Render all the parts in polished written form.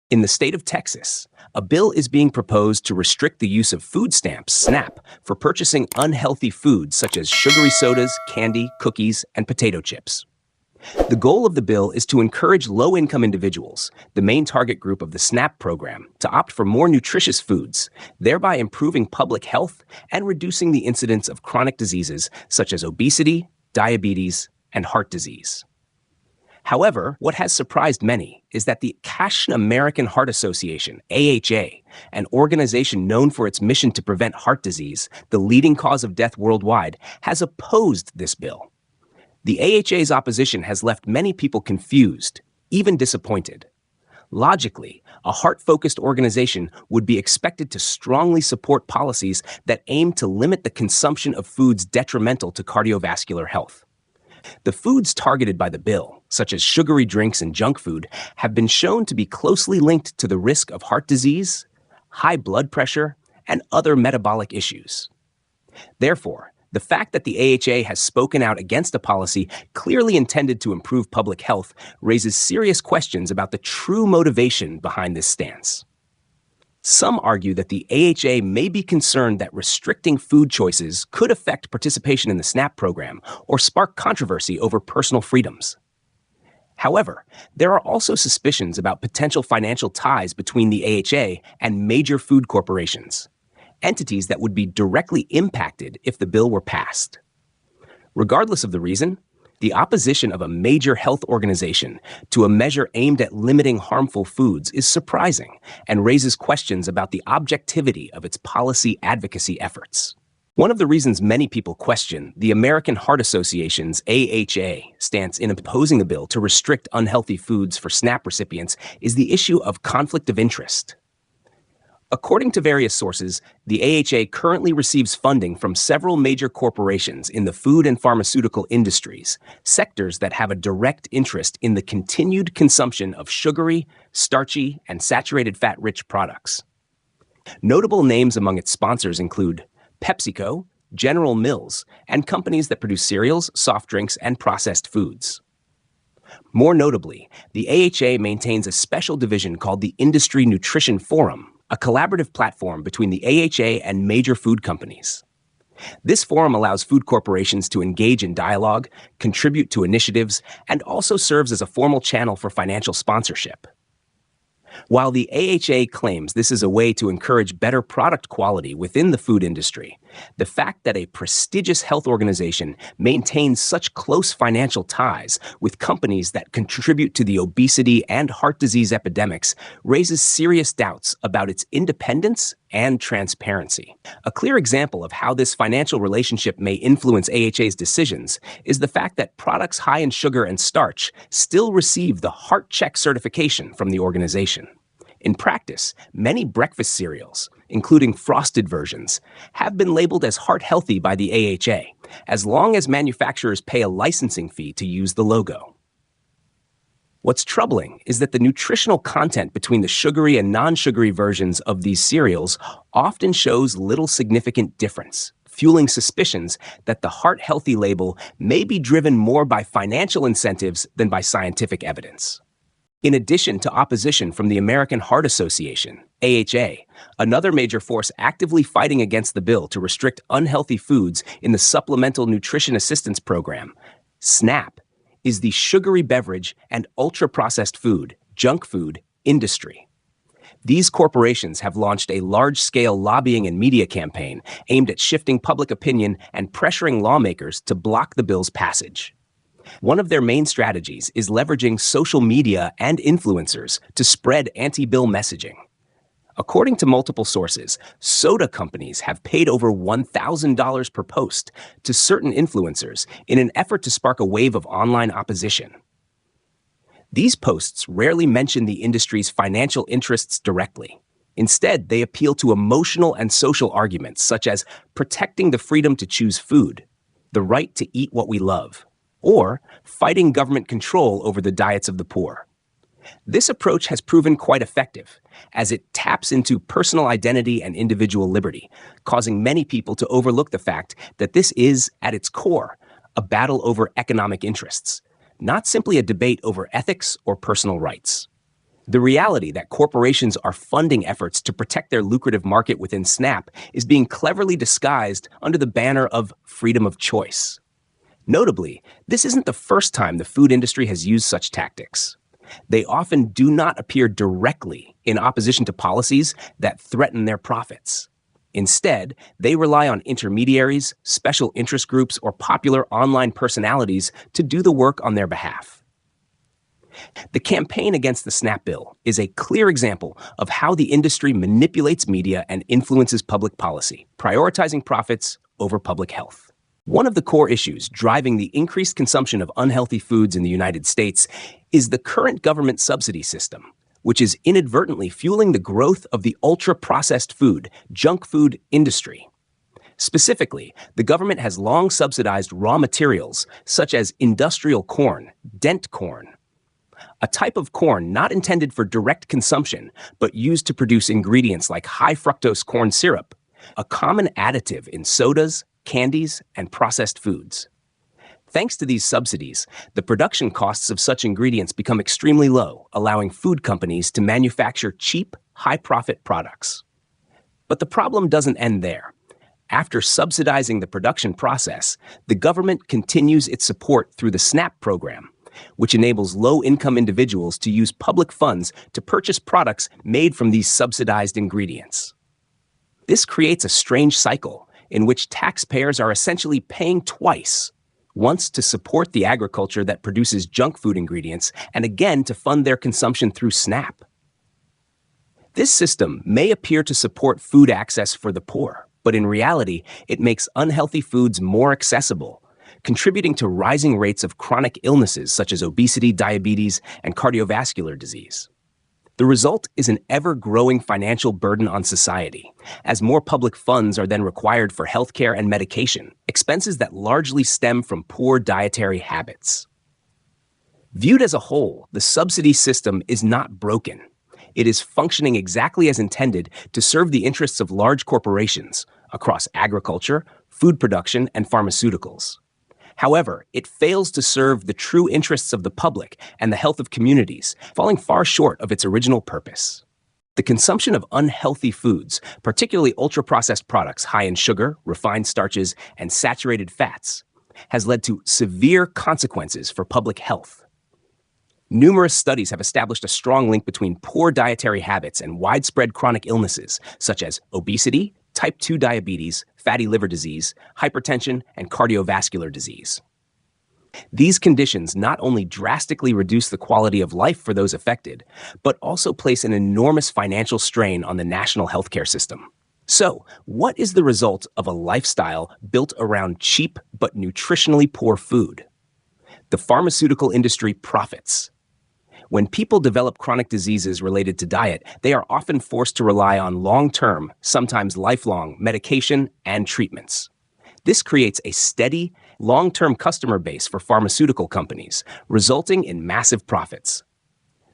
In the state of Texas, a bill is being proposed to restrict the use of food stamps, SNAP, for purchasing unhealthy foods such as sugary sodas, candy, cookies, and potato chips. The goal of the bill is to encourage low-income individuals, the main target group of the SNAP program, to opt for more nutritious foods, thereby improving public health and reducing the incidence of chronic diseases such as obesity, diabetes, and heart disease. However, what has surprised many is that the American Heart Association, AHA, an organization known for its mission to prevent heart disease, the leading cause of death worldwide, has opposed this bill. The AHA's opposition has left many people confused, even disappointed. Logically, a heart-focused organization would be expected to strongly support policies that aim to limit the consumption of foods detrimental to cardiovascular health. The foods targeted by the bill, such as sugary drinks and junk food, have been shown to be closely linked to the risk of heart disease, high blood pressure, and other metabolic issues. Therefore, the fact that the AHA has spoken out against a policy clearly intended to improve public health raises serious questions about the true motivation behind this stance. Some argue that the AHA may be concerned that restricting food choices could affect participation in the SNAP program or spark controversy over personal freedoms. However, there are also suspicions about potential financial ties between the AHA and major food corporations, entities that would be directly impacted if the bill were passed. Regardless of the reason, the opposition of a major health organization to a measure aimed at limiting harmful foods is surprising and raises questions about the objectivity of its policy advocacy efforts. One of the reasons many people question the American Heart Association's AHA stance in opposing the bill to restrict unhealthy foods for SNAP recipients is the issue of conflict of interest. According to various sources, the AHA currently receives funding from several major corporations in the food and pharmaceutical industries, sectors that have a direct interest in the continued consumption of sugary, starchy, and saturated fat-rich products. Notable names among its sponsors include PepsiCo, General Mills, and companies that produce cereals, soft drinks, and processed foods. More notably, the AHA maintains a special division called the Industry Nutrition Forum, a collaborative platform between the AHA and major food companies. This forum allows food corporations to engage in dialogue, contribute to initiatives, and also serves as a formal channel for financial sponsorship. While the AHA claims this is a way to encourage better product quality within the food industry, the fact that a prestigious health organization maintains such close financial ties with companies that contribute to the obesity and heart disease epidemics raises serious doubts about its independence and transparency. A clear example of how this financial relationship may influence AHA's decisions is the fact that products high in sugar and starch still receive the Heart Check certification from the organization. In practice, many breakfast cereals, including frosted versions, have been labeled as heart-healthy by the AHA, as long as manufacturers pay a licensing fee to use the logo. What's troubling is that the nutritional content between the sugary and non-sugary versions of these cereals often shows little significant difference, fueling suspicions that the heart-healthy label may be driven more by financial incentives than by scientific evidence. In addition to opposition from the American Heart Association, AHA, another major force actively fighting against the bill to restrict unhealthy foods in the Supplemental Nutrition Assistance Program, SNAP, is the sugary beverage and ultra-processed food, junk food, industry. These corporations have launched a large-scale lobbying and media campaign aimed at shifting public opinion and pressuring lawmakers to block the bill's passage. One of their main strategies is leveraging social media and influencers to spread anti-bill messaging. According to multiple sources, soda companies have paid over $1,000 per post to certain influencers in an effort to spark a wave of online opposition. These posts rarely mention the industry's financial interests directly. Instead, they appeal to emotional and social arguments such as protecting the freedom to choose food, the right to eat what we love, or fighting government control over the diets of the poor. This approach has proven quite effective, as it taps into personal identity and individual liberty, causing many people to overlook the fact that this is, at its core, a battle over economic interests, not simply a debate over ethics or personal rights. The reality that corporations are funding efforts to protect their lucrative market within SNAP is being cleverly disguised under the banner of freedom of choice. Notably, this isn't the first time the food industry has used such tactics. They often do not appear directly in opposition to policies that threaten their profits. Instead, they rely on intermediaries, special interest groups, or popular online personalities to do the work on their behalf. The campaign against the SNAP bill is a clear example of how the industry manipulates media and influences public policy, prioritizing profits over public health. One of the core issues driving the increased consumption of unhealthy foods in the United States is the current government subsidy system, which is inadvertently fueling the growth of the ultra-processed food, junk food industry. Specifically, the government has long subsidized raw materials such as industrial corn, dent corn, a type of corn not intended for direct consumption, but used to produce ingredients like high-fructose corn syrup, a common additive in sodas, candies, and processed foods. Thanks to these subsidies, the production costs of such ingredients become extremely low, allowing food companies to manufacture cheap, high-profit products. But the problem doesn't end there. After subsidizing the production process, the government continues its support through the SNAP program, which enables low-income individuals to use public funds to purchase products made from these subsidized ingredients. This creates a strange cycle in which taxpayers are essentially paying twice, once to support the agriculture that produces junk food ingredients, and again to fund their consumption through SNAP. This system may appear to support food access for the poor, but in reality, it makes unhealthy foods more accessible, contributing to rising rates of chronic illnesses such as obesity, diabetes, and cardiovascular disease. The result is an ever-growing financial burden on society, as more public funds are then required for healthcare and medication, expenses that largely stem from poor dietary habits. Viewed as a whole, the subsidy system is not broken. It is functioning exactly as intended to serve the interests of large corporations across agriculture, food production, and pharmaceuticals. However, it fails to serve the true interests of the public and the health of communities, falling far short of its original purpose. The consumption of unhealthy foods, particularly ultra-processed products high in sugar, refined starches, and saturated fats, has led to severe consequences for public health. Numerous studies have established a strong link between poor dietary habits and widespread chronic illnesses, such as obesity, type 2 diabetes, fatty liver disease, hypertension, and cardiovascular disease. These conditions not only drastically reduce the quality of life for those affected, but also place an enormous financial strain on the national healthcare system. So, what is the result of a lifestyle built around cheap but nutritionally poor food? The pharmaceutical industry profits. When people develop chronic diseases related to diet, they are often forced to rely on long-term, sometimes lifelong, medication and treatments. This creates a steady, long-term customer base for pharmaceutical companies, resulting in massive profits.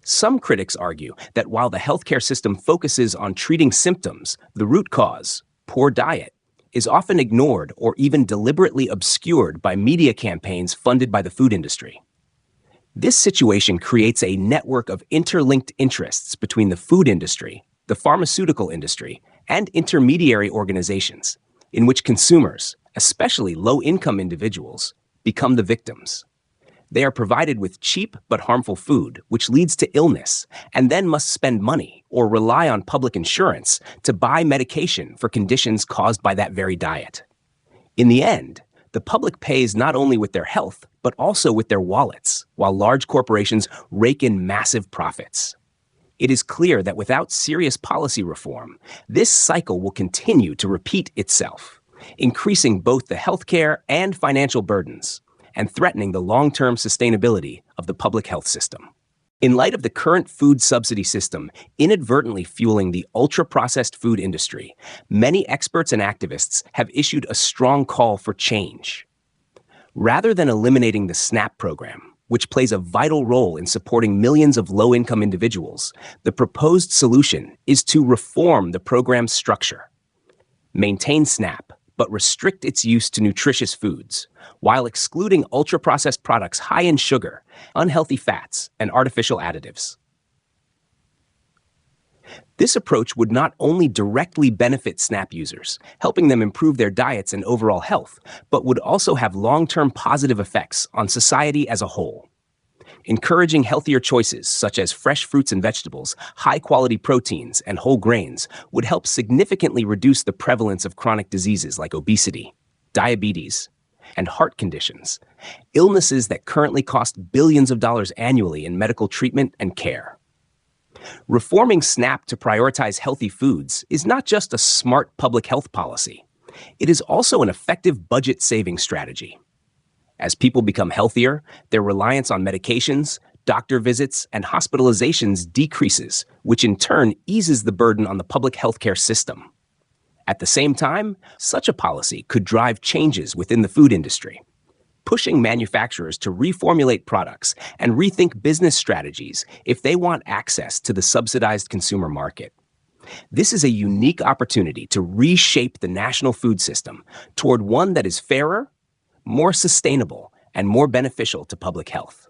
Some critics argue that while the healthcare system focuses on treating symptoms, the root cause, poor diet, is often ignored or even deliberately obscured by media campaigns funded by the food industry. This situation creates a network of interlinked interests between the food industry, the pharmaceutical industry, and intermediary organizations, in which consumers, especially low-income individuals, become the victims. They are provided with cheap but harmful food, which leads to illness, and then must spend money or rely on public insurance to buy medication for conditions caused by that very diet. In the end, the public pays not only with their health, but also with their wallets, while large corporations rake in massive profits. It is clear that without serious policy reform, this cycle will continue to repeat itself, increasing both the healthcare and financial burdens, and threatening the long-term sustainability of the public health system. In light of the current food subsidy system inadvertently fueling the ultra-processed food industry, many experts and activists have issued a strong call for change. Rather than eliminating the SNAP program, which plays a vital role in supporting millions of low-income individuals, the proposed solution is to reform the program's structure. Maintain SNAP, but restrict its use to nutritious foods, while excluding ultra-processed products high in sugar, unhealthy fats, and artificial additives. This approach would not only directly benefit SNAP users, helping them improve their diets and overall health, but would also have long-term positive effects on society as a whole. Encouraging healthier choices such as fresh fruits and vegetables, high-quality proteins, and whole grains would help significantly reduce the prevalence of chronic diseases like obesity, diabetes, and heart conditions, illnesses that currently cost billions of dollars annually in medical treatment and care. Reforming SNAP to prioritize healthy foods is not just a smart public health policy. It is also an effective budget-saving strategy. As people become healthier, their reliance on medications, doctor visits, and hospitalizations decreases, which in turn eases the burden on the public healthcare system. At the same time, such a policy could drive changes within the food industry, pushing manufacturers to reformulate products and rethink business strategies if they want access to the subsidized consumer market. This is a unique opportunity to reshape the national food system toward one that is fairer, more sustainable, and more beneficial to public health.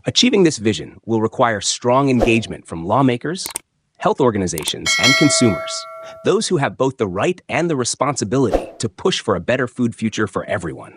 Achieving this vision will require strong engagement from lawmakers, health organizations, and consumers, those who have both the right and the responsibility to push for a better food future for everyone.